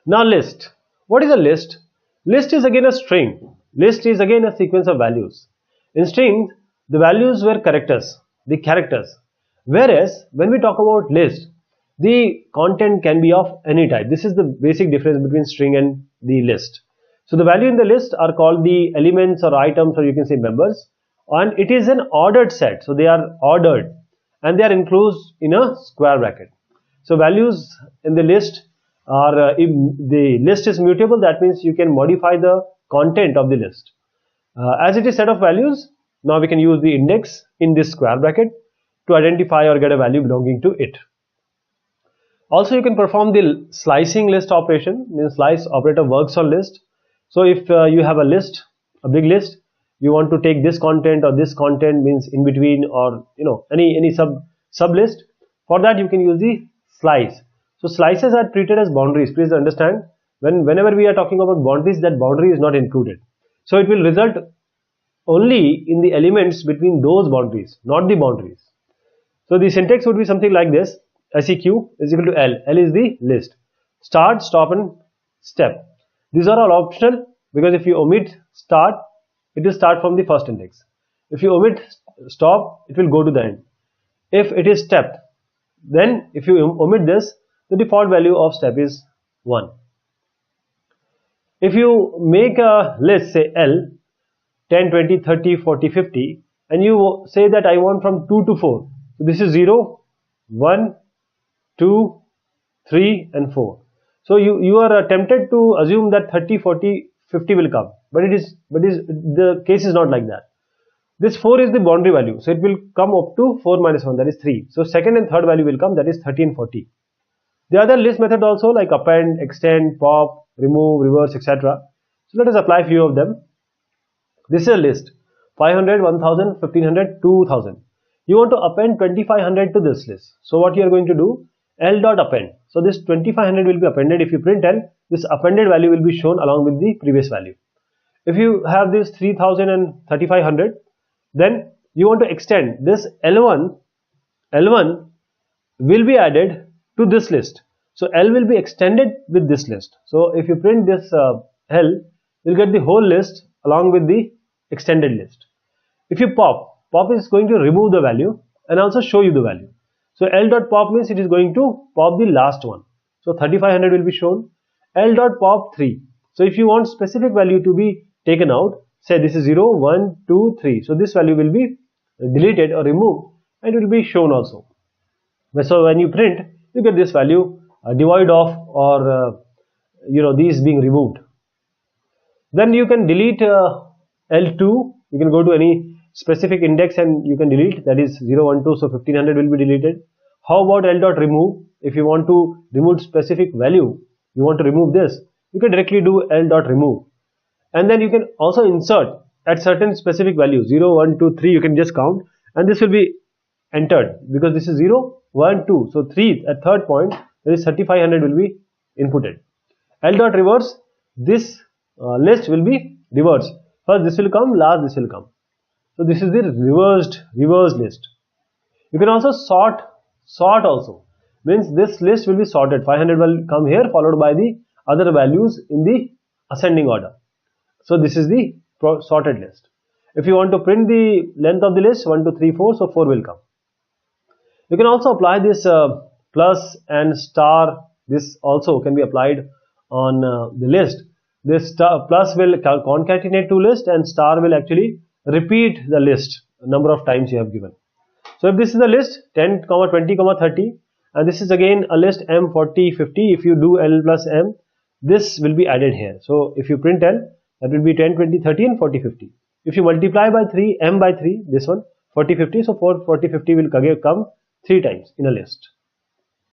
Now list. What is a list? List is again a string. List is again a sequence of values. In string, the values were characters, the characters. Whereas when we talk about list, the content can be of any type. This is the basic difference between string and the list. So the value in the list are called the elements or items, or you can say members, and it is an ordered set. So they are ordered and they are enclosed in a square bracket. So values in the list are, if the list is mutable, that means you can modify the content of the list. As it is set of values, now we can use the index in this square bracket to identify or get a value belonging to it. Also, you can perform the slicing list operation. Means slice operator works on list. So if you have a list, a big list, you want to take this content or this content, means in between, or any sub list. For that you can use the slice. So slices are treated as boundaries. Please understand, whenever we are talking about boundaries, that boundary is not included. So it will result only in the elements between those boundaries, not the boundaries. So the syntax would be something like this: SEQ is equal to L. L is the list. Start, stop and step. These are all optional, because if you omit start, it will start from the first index. If you omit stop, it will go to the end. If it is step, then if you omit this, the default value of step is 1. If you make a list, say L, 10, 20, 30, 40, 50, and you say that I want from 2 to 4. So this is 0, 1, 2, 3 and 4. So you are tempted to assume that 30, 40, 50 will come, but the case is not like that. This 4 is the boundary value, so it will come up to 4 minus 1, that is 3. So second and third value will come, that is 30 and 40. The other list method also, like append, extend, pop, remove, reverse, etc. So let us apply a few of them. This is a list: 500, 1000, 1500, 2000. You want to append 2500 to this list. So what you are going to do? L dot append. So this 2500 will be appended. If you print L, this appended value will be shown along with the previous value. If you have this 3000 and 3500, then you want to extend this L1 will be added to this list. So L will be extended with this list. So if you print this L, you'll get the whole list along with the extended list. If you pop is going to remove the value and also show you the value. So L dot pop means it is going to pop the last one. So 3500 will be shown. L dot pop 3. So if you want specific value to be taken out, say this is 0, 1, 2, 3. So this value will be deleted or removed and it will be shown also. So when you print, you get this value devoid of, or these being removed. Then you can delete L2. You can go to any specific index and you can delete, that is 0, 1, 2. So 1500 will be deleted. How about L dot remove? If you want to remove specific value, you want to remove this, you can directly do L dot remove. And then you can also insert at certain specific values, 0, 1, 2, 3. You can just count and this will be entered, because this is 0, 1, 2. So 3 at third point, there is 3500 will be inputted. L dot reverse, this list will be reversed. First this will come, last this will come. So this is the reversed list. You can also sort also. Means this list will be sorted. 500 will come here, followed by the other values in the ascending order. So this is the sorted list. If you want to print the length of the list, 1, 2, 3, 4, so 4 will come. You can also apply this plus and star. This also can be applied on the list. This plus will concatenate to list and star will actually repeat the list number of times you have given. So if this is a list 10, 20, 30, and this is again a list M, 40, 50. If you do L plus M, this will be added here. So if you print L, that will be 10, 20, 30 and 40, 50. If you multiply by 3, M by 3, this one 40, 50. So 40, 50 will come 3 times in a list.